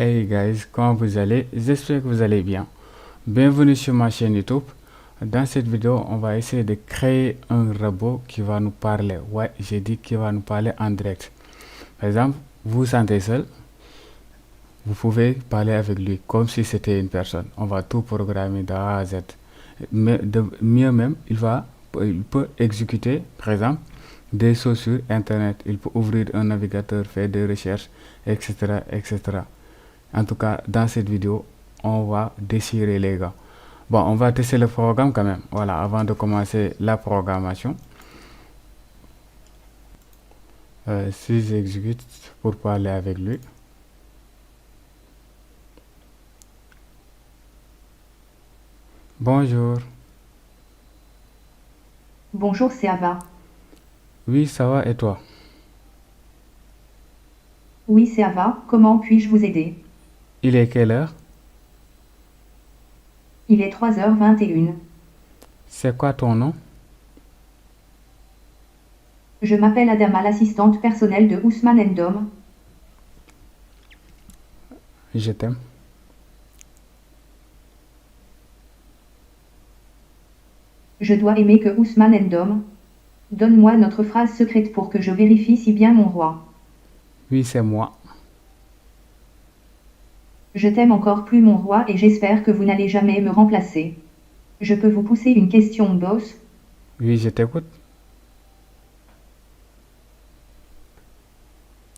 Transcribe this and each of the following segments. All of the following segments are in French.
Hey guys, comment vous allez? J'espère que vous allez bien. Bienvenue sur ma chaîne YouTube. Dans cette vidéo, on va essayer de créer un robot qui va nous parler. Ouais, j'ai dit qu'il va nous parler en direct. Par exemple, vous vous sentez seul, vous pouvez parler avec lui comme si c'était une personne. On va tout programmer de A à Z. Mais mieux même, il peut exécuter, par exemple, des choses sur Internet. Il peut ouvrir un navigateur, faire des recherches, etc., etc. En tout cas, dans cette vidéo, on va déchirer les gars. Bon, on va tester le programme quand même. Voilà, avant de commencer la programmation. Si j'exécute pour parler avec lui. Bonjour. Bonjour, c'est Ava. Oui, ça va et toi? Oui, c'est Ava. Comment puis-je vous aider? Il est quelle heure? Il est 3h21. C'est quoi ton nom? Je m'appelle Adama, l'assistante personnelle de Ousmane Ndom. Je t'aime. Je dois aimer que Ousmane Ndom. Donne-moi notre phrase secrète pour que je vérifie si bien mon roi. Oui, c'est moi. Je t'aime encore plus mon roi et j'espère que vous n'allez jamais me remplacer. Je peux vous pousser une question, boss? Oui, je t'écoute.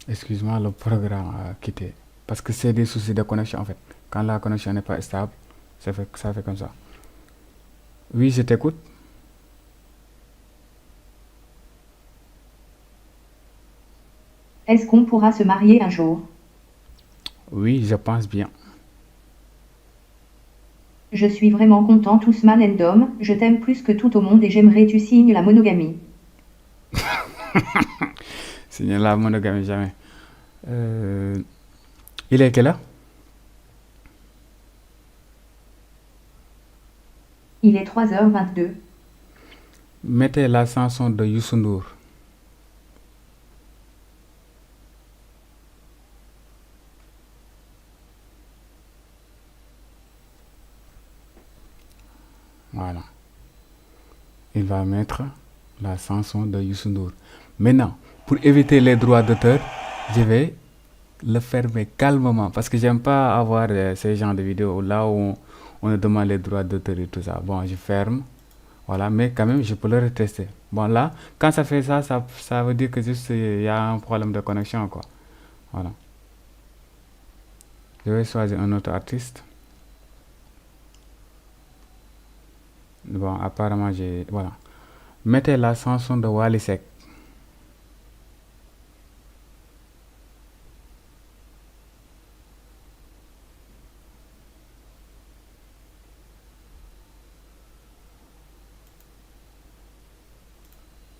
Excuse-moi, le programme a quitté. Parce que c'est des soucis de connexion en fait. Quand la connexion n'est pas stable, ça fait comme ça. Oui, je t'écoute. Est-ce qu'on pourra se marier un jour? Oui, je pense bien. Je suis vraiment contente Ousmane Ndom, je t'aime plus que tout au monde et j'aimerais tu signes la monogamie. Signer la monogamie jamais. Euh, il est quelle heure? Il est 3h22. Mettez la chanson de Youssou N'Dour. Voilà. Il va mettre la chanson de Youssou N'Dour. Maintenant, pour éviter les droits d'auteur, je vais le fermer calmement parce que j'aime pas avoir ces genres de vidéos là où on nous demande les droits d'auteur et tout ça. Bon, je ferme. Voilà, mais quand même, je peux le retester. Bon, là, quand ça fait ça, ça veut dire que juste il y a un problème de connexion, quoi. Voilà. Je vais choisir un autre artiste. Bon, apparemment, j'ai... Voilà. Mettez la chanson de Wally Seck.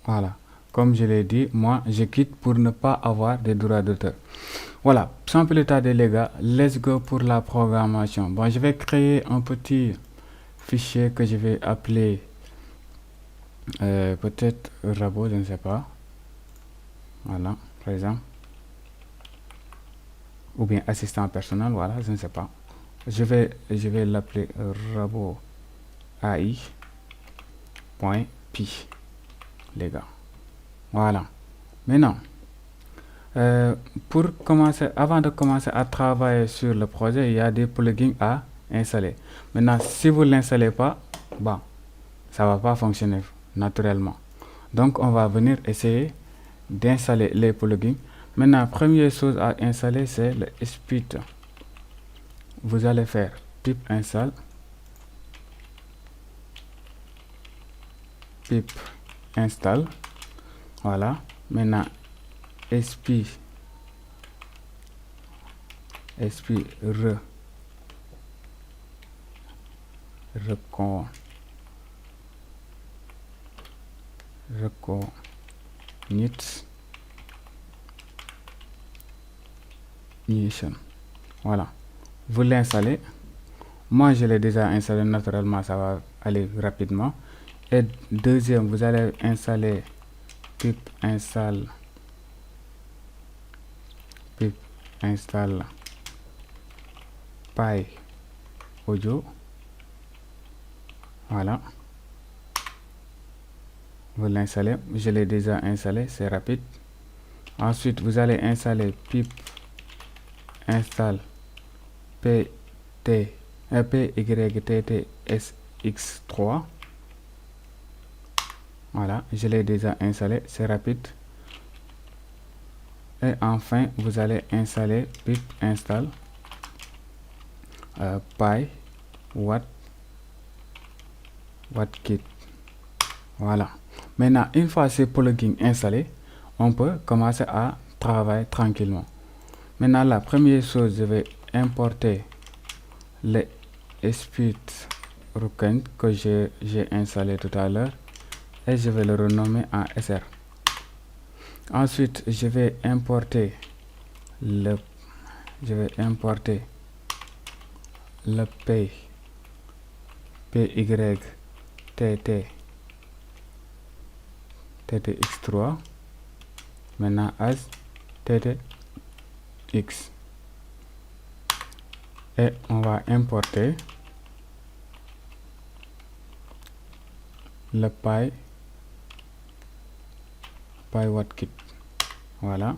Voilà. Comme je l'ai dit, moi, je quitte pour ne pas avoir des droits d'auteur. Voilà. Sans plus tarder, les gars, let's go pour la programmation. Bon, je vais créer un petit fichier que je vais appeler peut-être robot, je ne sais pas. Voilà, par exemple. Ou bien assistant personnel, voilà, je ne sais pas. Je vais l'appeler robot AI.py, les gars. Voilà. Maintenant, euh, avant de commencer à travailler sur le projet, il y a des plugins à installer. Maintenant, si vous ne l'installez pas, bon, ça va pas fonctionner naturellement. Donc, on va venir essayer d'installer les plugins. Maintenant, première chose à installer, c'est le Speed. Vous allez faire pip install. Voilà. Maintenant, sp recon recognition. Voilà. Vous l'installez. Moi, je l'ai déjà installé naturellement, ça va aller rapidement. Et deuxième, vous allez installer pip install Pi audio. Voilà. Vous l'installez. Je l'ai déjà installé, c'est rapide. Ensuite, vous allez installer pip install pyttsx3. Voilà, je l'ai déjà installé, c'est rapide. Et enfin, vous allez installer pip install py wattkit. Voilà. Maintenant, une fois ces plugins installés, on peut commencer à travailler tranquillement. Maintenant, la première chose, je vais importer le SpeedRucken que j'ai installé tout à l'heure et je vais le renommer en SR. Ensuite, je vais importer le PYTTX3 maintenant as TTX et on va importer le pywattkit. Voilà,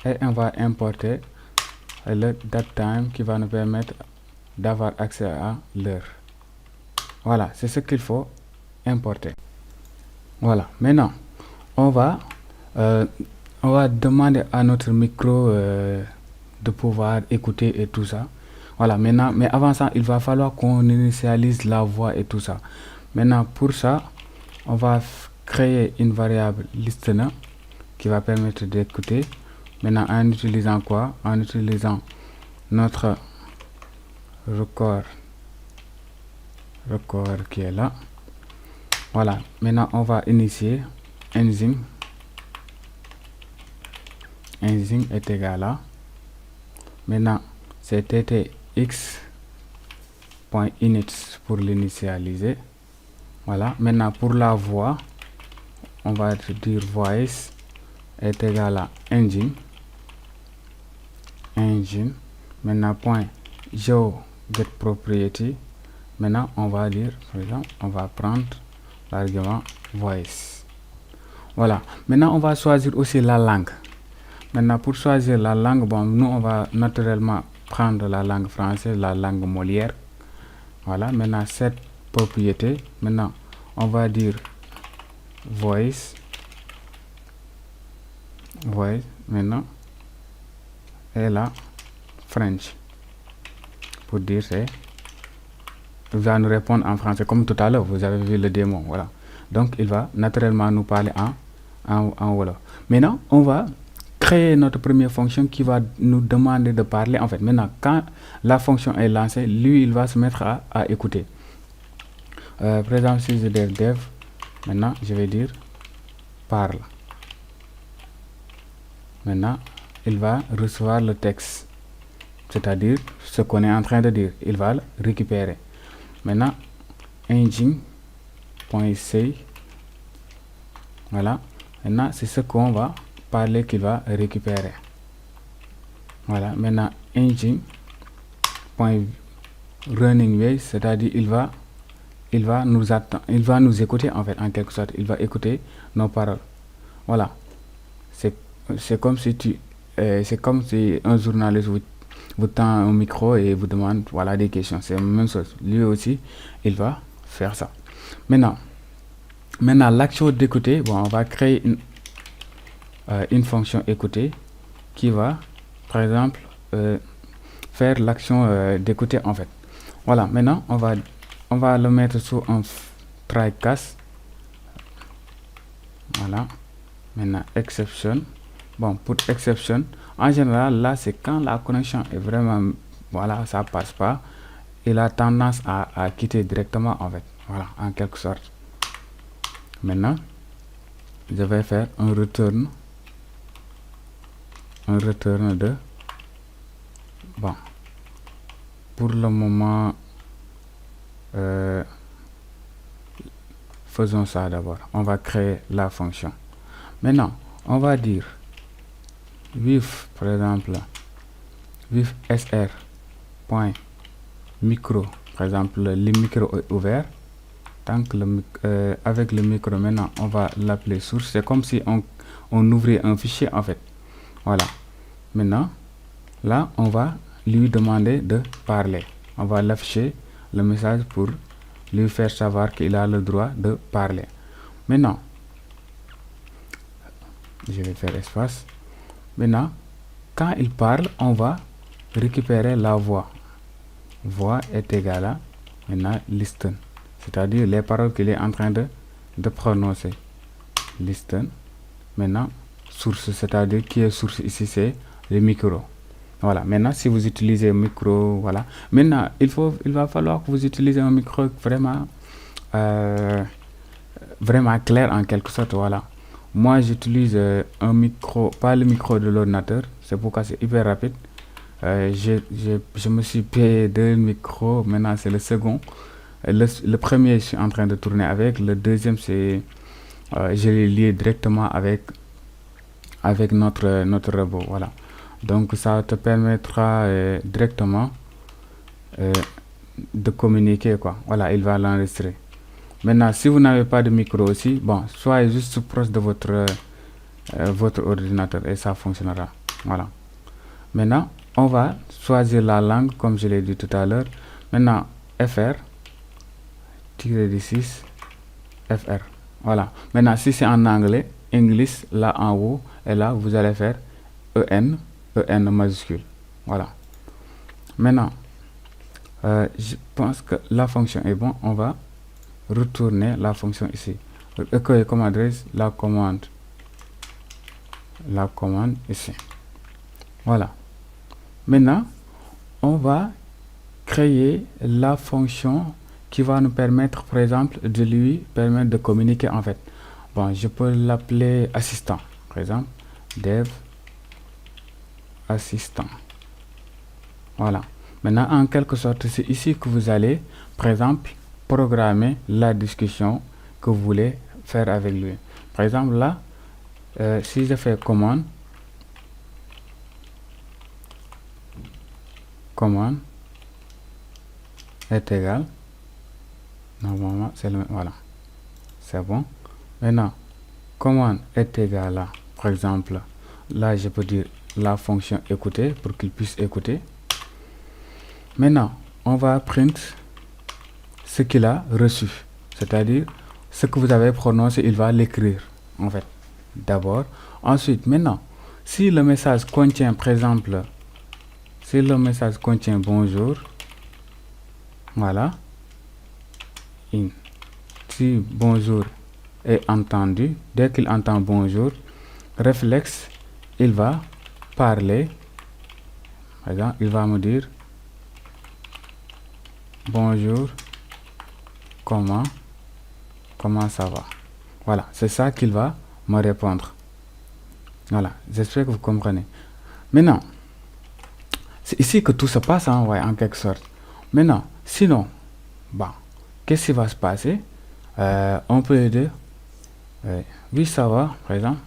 et on va importer le datetime qui va nous permettre d'avoir accès à l'heure. Voilà, c'est ce qu'il faut importer. Voilà, maintenant on va demander à notre micro de pouvoir écouter et tout ça. Voilà, maintenant, mais avant ça, il va falloir qu'on initialise la voix et tout ça. Maintenant, pour ça, on va créer une variable listener qui va permettre d'écouter. Maintenant, en utilisant quoi? En utilisant notre record qui est là. Voilà, maintenant on va initier engine est égal à, maintenant c'est ttx.init pour l'initialiser. Voilà, maintenant pour la voix, on va dire voice est égal à engine. Maintenant point GeoGetPropriety. Maintenant on va dire, par exemple, on va prendre l'argument voice. Voilà, maintenant on va choisir aussi la langue. Maintenant pour choisir la langue, bon, nous on va naturellement prendre la langue française, la langue Molière. Voilà, maintenant cette propriété, maintenant on va dire voice maintenant, et là French pour dire c'est, il va nous répondre en français comme tout à l'heure, vous avez vu le démon. Voilà, donc il va naturellement nous parler en Wolof. Maintenant on va créer notre première fonction qui va nous demander de parler. En fait, maintenant quand la fonction est lancée, lui il va se mettre à écouter. Par exemple, si je dis dev, maintenant je vais dire parle. Maintenant il va recevoir le texte, c'est-à-dire ce qu'on est en train de dire, il va le récupérer. Maintenant engine.say, voilà, maintenant c'est ce qu'on va parler qu'il va récupérer. Voilà, maintenant engine.runningWay, c'est-à-dire il va nous attendre, il va nous écouter en fait, en quelque sorte, il va écouter nos paroles. Voilà, c'est comme si c'est comme si un journaliste vous tend un micro et vous demande, voilà, des questions. C'est la même chose. Lui aussi, il va faire ça. Maintenant l'action d'écouter, bon, on va créer une fonction écouter qui va, par exemple, faire l'action d'écouter en fait. Voilà, maintenant on va le mettre sous un try catch. Voilà, maintenant exception. Bon, pour exception, en général là c'est quand la connexion est vraiment, voilà, ça passe pas, il a tendance à quitter directement en fait. Voilà, en quelque sorte. Maintenant je vais faire un return de, bon, pour le moment faisons ça d'abord. On va créer la fonction. Maintenant on va dire with, par exemple, with sr point micro, par exemple, le micro est ouvert. Tant que avec le micro, maintenant, on va l'appeler source. C'est comme si on ouvrait un fichier, en fait. Voilà. Maintenant, là, on va lui demander de parler. On va l'afficher le message pour lui faire savoir qu'il a le droit de parler. Maintenant, je vais faire espace. Maintenant, quand il parle, on va récupérer la voix. Voix est égale à, maintenant, listen. C'est-à-dire les paroles qu'il est en train de prononcer. Listen. Maintenant, source, c'est-à-dire qui est source ici, c'est le micro. Voilà. Maintenant, si vous utilisez un micro, voilà. Maintenant, il va falloir que vous utilisez un micro vraiment, vraiment clair en quelque sorte. Voilà. Moi, j'utilise un micro, pas le micro de l'ordinateur. C'est pourquoi c'est hyper rapide. Je me suis payé 2 micros. Maintenant, c'est le second. Le premier, je suis en train de tourner avec. Le deuxième, c'est je l'ai lié directement avec notre robot. Voilà. Donc, ça te permettra directement de communiquer, quoi. Voilà, il va l'enregistrer. Maintenant, si vous n'avez pas de micro aussi, bon, soyez juste proche de votre ordinateur et ça fonctionnera. Voilà. Maintenant, on va choisir la langue comme je l'ai dit tout à l'heure. Maintenant, FR, tiré du 6, FR. Voilà. Maintenant, si c'est en anglais, English, là en haut, et là, vous allez faire EN majuscule. Voilà. Maintenant, je pense que la fonction est bonne. On va retourner la fonction ici. Accueil comme adresse, la commande ici. Voilà. Maintenant, on va créer la fonction qui va nous permettre, par exemple, de lui permettre de communiquer en fait. Bon, je peux l'appeler assistant, par exemple, dev assistant. Voilà. Maintenant, en quelque sorte, c'est ici que vous allez, par exemple, programmer la discussion que vous voulez faire avec lui. Par exemple, là, si je fais commande est égal, normalement, c'est le même, voilà, c'est bon. Maintenant, commande est égal à, par exemple, là, je peux dire la fonction écouter pour qu'il puisse écouter. Maintenant, on va print ce qu'il a reçu, c'est-à-dire ce que vous avez prononcé, il va l'écrire en fait d'abord. Ensuite, maintenant, si le message contient, par exemple, si le message contient bonjour, voilà, si bonjour est entendu, dès qu'il entend bonjour, réflexe, il va parler. Par exemple, il va me dire bonjour, comment ça va. Voilà, c'est ça qu'il va me répondre. Voilà, j'espère que vous comprenez. Maintenant, c'est ici que tout se passe, hein, ouais, en quelque sorte. Maintenant, sinon, bon, qu'est-ce qui va se passer? On peut dire oui, ça va, par exemple.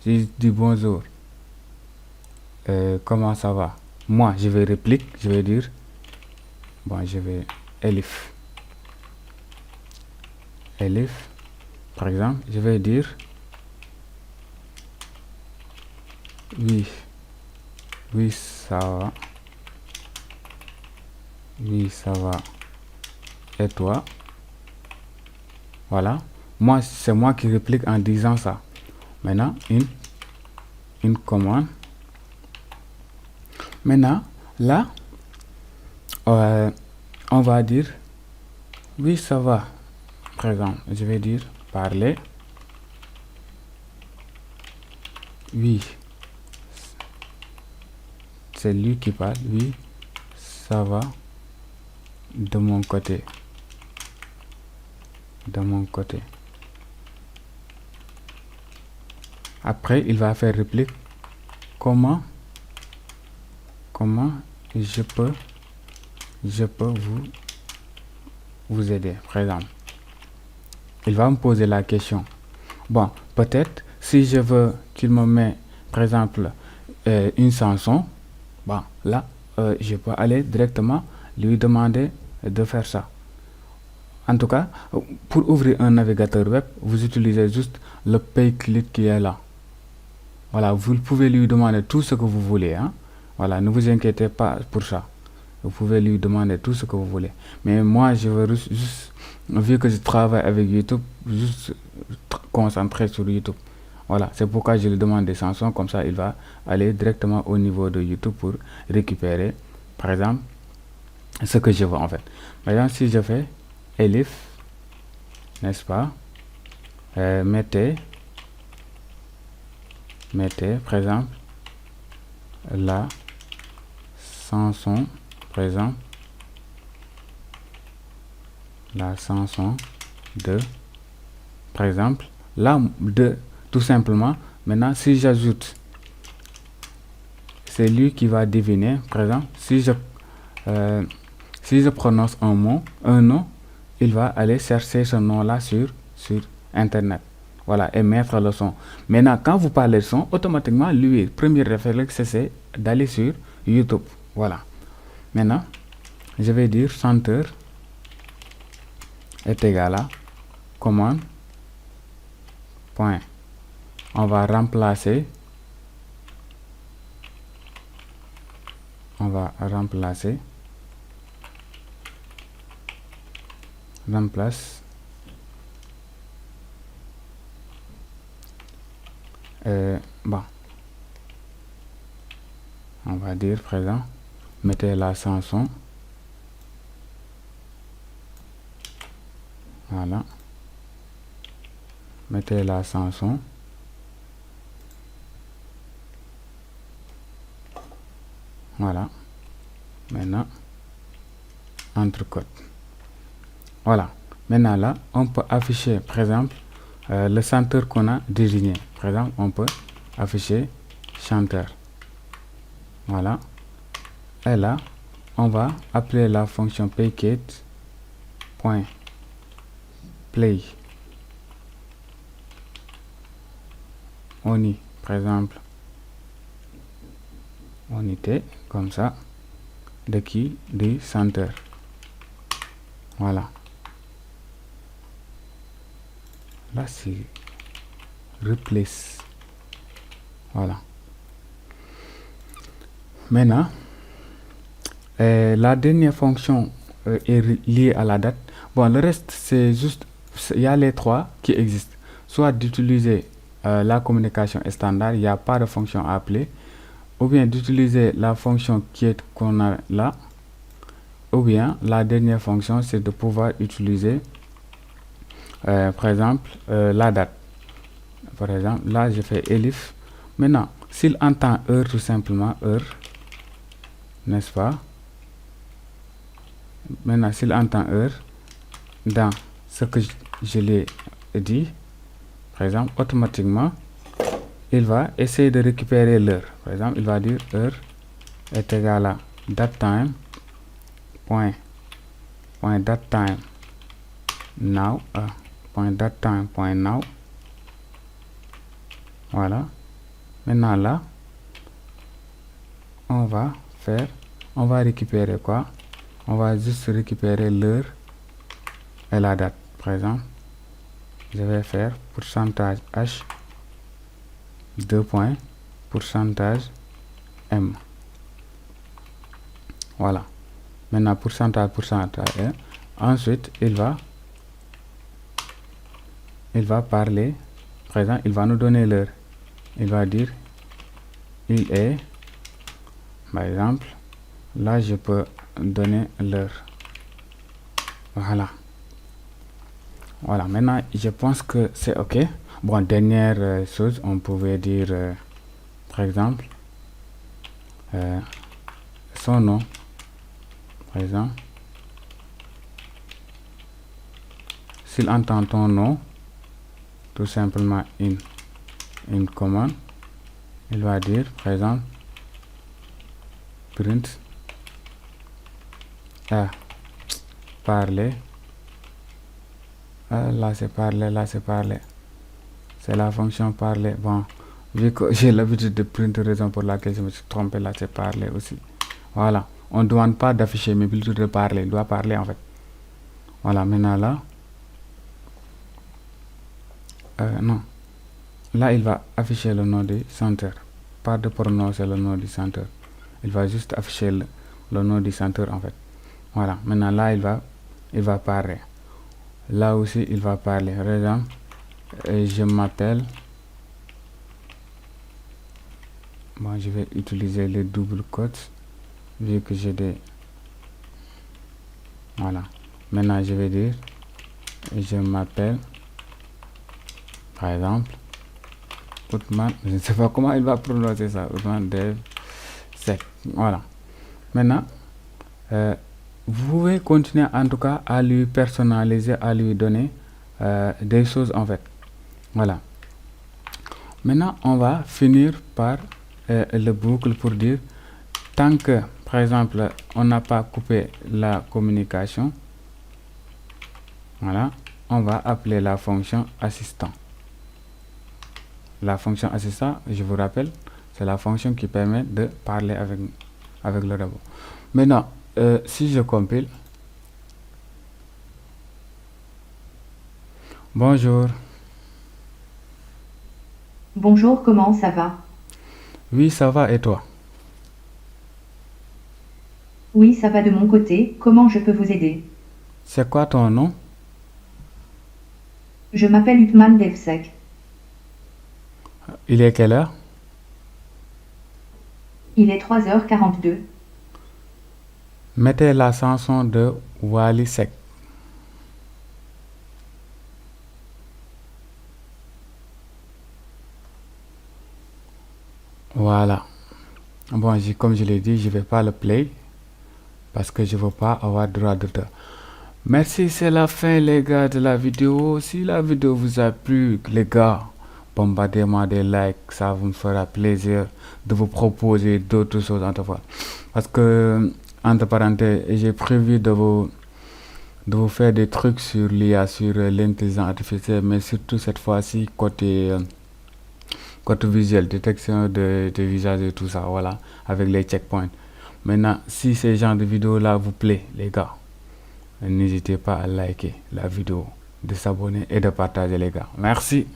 Si je dis bonjour, comment ça va? Moi, je vais répliquer, je vais dire, bon, je vais Elif, par exemple, je vais dire oui, ça va, oui, ça va, et toi? Voilà, moi, c'est moi qui réplique en disant ça. Maintenant, une commande. Maintenant, là, on va dire oui, ça va. Par exemple, je vais dire parler. Oui, c'est lui qui parle. Oui, ça va de mon côté. Après, il va faire réplique. Comment je peux vous aider, par exemple. Il va me poser la question. Bon, peut-être, si je veux qu'il me met, par exemple, une chanson, bon, là, je peux aller directement lui demander de faire ça. En tout cas, pour ouvrir un navigateur web, vous utilisez juste le pay-click qui est là. Voilà, vous pouvez lui demander tout ce que vous voulez. Hein. Voilà, ne vous inquiétez pas pour ça. Vous pouvez lui demander tout ce que vous voulez. Mais moi, je veux juste, vu que je travaille avec YouTube, juste concentrer sur YouTube. Voilà, c'est pourquoi je lui demande des chansons. Comme ça, il va aller directement au niveau de YouTube pour récupérer, par exemple, ce que je veux en fait. Par exemple, si je fais Elif, n'est-ce pas, mettez, par exemple, la chanson, par exemple, la chanson de, par exemple, là, de, tout simplement. Maintenant, si j'ajoute, c'est lui qui va deviner, par exemple, si je prononce un mot, un nom, il va aller chercher ce nom-là sur Internet. Voilà, et mettre le son. Maintenant, quand vous parlez de son, automatiquement, lui, premier réflexe, c'est d'aller sur YouTube. Voilà. Maintenant, je vais dire chanteur est égal à commande point. On va remplacer. Remplace bon, on va dire présent, mettez la chanson, voilà, mettez la chanson, voilà, maintenant entre-côte. Voilà, maintenant là, on peut afficher, par exemple, le chanteur qu'on a désigné. Par exemple, on peut afficher chanteur. Voilà. Et là, on va appeler la fonction payKit.play. On y, par exemple, unité, comme ça, de qui? Du chanteur. Voilà. Là, c'est replace. Voilà. Maintenant, la dernière fonction est liée à la date. Bon, le reste, c'est juste, il y a les trois qui existent. Soit d'utiliser la communication standard, il n'y a pas de fonction à appeler. Ou bien d'utiliser la fonction qu'on a là. Ou bien, la dernière fonction, c'est de pouvoir utiliser, par exemple, la date. Par exemple, là, je fais Elif. Maintenant, s'il entend heure, tout simplement, heure, n'est-ce pas? Maintenant, s'il entend heure, dans ce que je l'ai dit, par exemple, automatiquement, il va essayer de récupérer l'heure. Par exemple, il va dire heure est égal à datetime, point datetime now, point datetime, point now. Voilà. Maintenant là, on va récupérer quoi? On va juste récupérer l'heure et la date. Par exemple, je vais faire pourcentage H, 2 points, pourcentage M. Voilà. Maintenant, pourcentage M. Ensuite, il va parler. Par exemple, il va nous donner l'heure. Il va dire, il est, par exemple, là, je peux donner l'heure. Voilà. Voilà, maintenant, je pense que c'est OK. Bon, dernière chose, on pouvait dire, par exemple, son nom. Par exemple, s'il entend ton nom, tout simplement une commande, il va dire, par exemple, print parler. Là c'est parler, c'est la fonction parler. Bon, vu que j'ai l'habitude de print, raison pour laquelle je me suis trompé, là c'est parler aussi. Voilà, on ne demande pas d'afficher, mais plutôt de parler. Il doit parler en fait. Voilà, maintenant là. Non. Là, il va afficher le nom du centre. Pas de prononcer le nom du centre. Il va juste afficher le nom du centre en fait. Voilà, maintenant là, il va parler. Là aussi, il va parler. Par exemple, je m'appelle. Bon, je vais utiliser les double quotes vu que j'ai des. Voilà. Maintenant, je vais dire je m'appelle. Par exemple, Ousmane. Je ne sais pas comment il va prononcer ça. Ousmane Dev Sec. Voilà. Maintenant, vous pouvez continuer en tout cas à lui personnaliser, à lui donner des choses en fait. Voilà. Maintenant, on va finir par le boucle pour dire tant que, par exemple, on n'a pas coupé la communication, voilà, on va appeler la fonction assistant. La fonction assistant, je vous rappelle, c'est la fonction qui permet de parler avec le robot. Maintenant, si je compile, bonjour. Bonjour, comment ça va? Oui, ça va et toi? Oui, ça va de mon côté, comment je peux vous aider? C'est quoi ton nom? Je m'appelle Ousmane Devsek. Il est quelle heure? Il est 3h42. Mettez la chanson de Wally Seck. Voilà. Bon, comme je l'ai dit, je ne vais pas le play parce que je ne veux pas avoir droit d'auteur. Merci, c'est la fin les gars de la vidéo. Si la vidéo vous a plu, les gars, bombardez-moi des likes, ça vous me fera plaisir de vous proposer d'autres choses entre fois. Parce que, entre parenthèses, j'ai prévu de vous faire des trucs sur l'IA, sur l'intelligence artificielle, mais surtout cette fois-ci côté visuel, détection de visage et tout ça, voilà, avec les checkpoints. Maintenant, si ces genres de vidéos là vous plaît, les gars, n'hésitez pas à liker la vidéo, de s'abonner et de partager les gars. Merci.